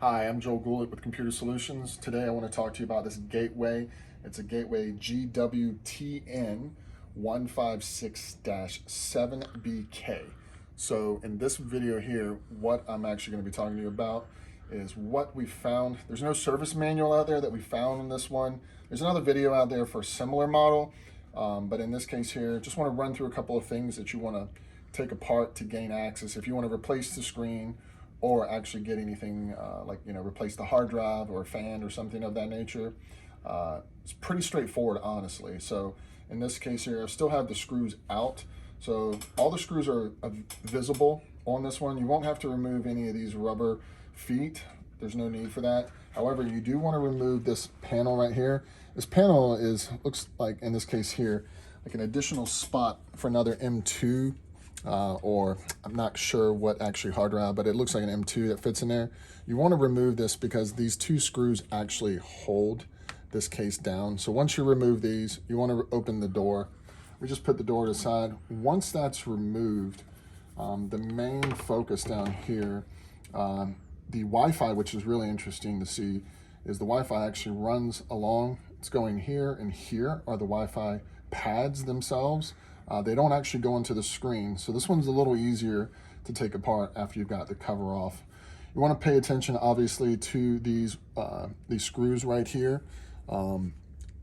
Hi, I'm Joel Goulet with Computer Solutions. Today I want to talk to you about this gateway. It's a gateway Gwtn156-7BK. So in this video here, what I'm actually going to be talking to you about is what we found. There's no service manual out there that we found in this one. There's another video out there for a similar model, but in this case here, just want to run through a couple of things that you want to take apart to gain access. If you want to replace the screen, or actually get anything replace the hard drive or a fan or something of that nature. It's pretty straightforward, honestly. So in this case here, I still have the screws out. So all the screws are visible on this one. You won't have to remove any of these rubber feet. There's no need for that. However, you do want to remove this panel right here. This panel looks like, in this case here, like an additional spot for another M2 or I'm not sure what actually hard drive, but it looks like an M2 that fits in there. You want to remove this because these two screws actually hold this case down. So once you remove these, you want to open the door. We just put the door to the side. Once that's removed, the main focus down here, the Wi-Fi, which is really interesting to see, is the Wi-Fi actually runs along. It's going here, and here are the Wi-Fi pads themselves. They don't actually go into the screen. So this one's a little easier to take apart after you've got the cover off. You want to pay attention, obviously, to these screws right here.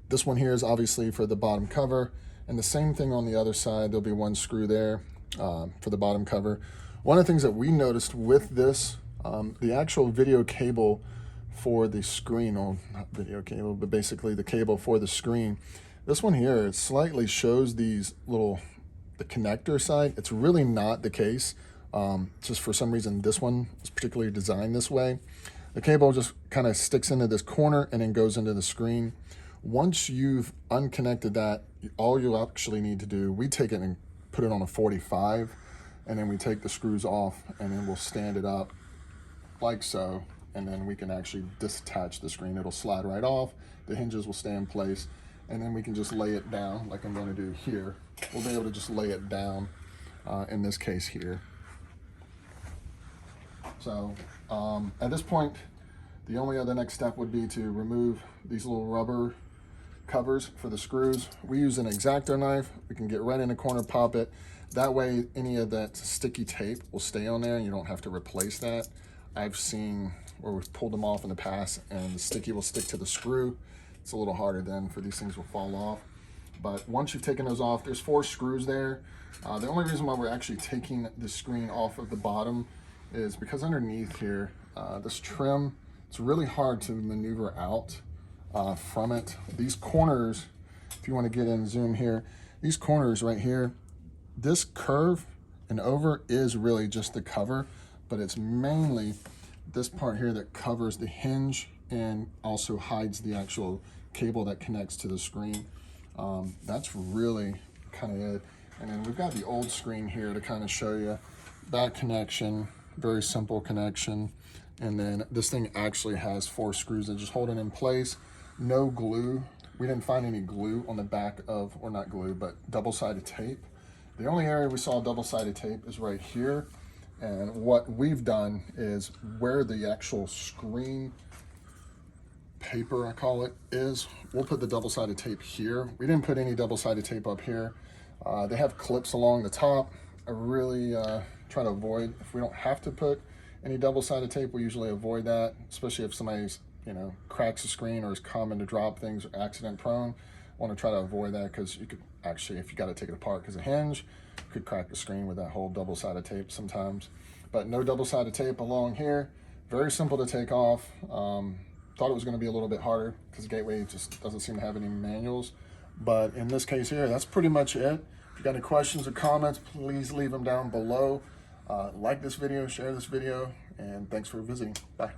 This one here is obviously for the bottom cover, and the same thing on the other side. There'll be one screw there for the bottom cover. One of the things that we noticed with this, the actual video cable for the screen, or not video cable, but basically the cable for the screen, this one here, it slightly shows the connector side. It's really not the case. Just for some reason, this one is particularly designed this way. The cable just kind of sticks into this corner and then goes into the screen. Once you've unconnected that, all you'll actually need to do, we take it and put it on a 45, and then we take the screws off, and then we'll stand it up like so, and then we can actually disattach the screen. It'll slide right off. The hinges will stay in place. And then we can just lay it down like I'm going to do here. We'll be able to just lay it down in this case here. So at this point, the only other next step would be to remove these little rubber covers for the screws. We use an X-Acto knife. We can get right in the corner, pop it. That way, any of that sticky tape will stay on there and you don't have to replace that. I've seen where we've pulled them off in the past and the sticky will stick to the screw. It's a little harder then, for these things will fall off. But once you've taken those off, there's 4 screws there. The only reason why we're actually taking the screen off of the bottom is because underneath here, this trim, it's really hard to maneuver out from it. These corners, if you want to get in zoom here, these corners right here, this curve and over is really just the cover, but it's mainly this part here that covers the hinge and also hides the actual cable that connects to the screen. That's really kind of it. And then we've got the old screen here to kind of show you that connection, very simple connection. And then this thing actually has 4 screws that just hold it in place. No glue. We didn't find any glue on the back of, or not glue, but double-sided tape. The only area we saw double-sided tape is right here. And what we've done is where the actual screen paper, I call it, is, we'll put the double-sided tape here. We didn't put any double-sided tape up here. They have clips along the top. I really try to avoid, if we don't have to put any double-sided tape, we usually avoid that, especially if somebody's, cracks the screen or is common to drop things or accident prone. Want to try to avoid that because you could actually, if you got to take it apart because of hinge, you could crack the screen with that whole double-sided tape sometimes. But no double-sided tape along here. Very simple to take off. Thought it was going to be a little bit harder because Gateway just doesn't seem to have any manuals. But in this case here, that's pretty much it. If you got any questions or comments, please leave them down below. Like this video, share this video, and thanks for visiting. Bye.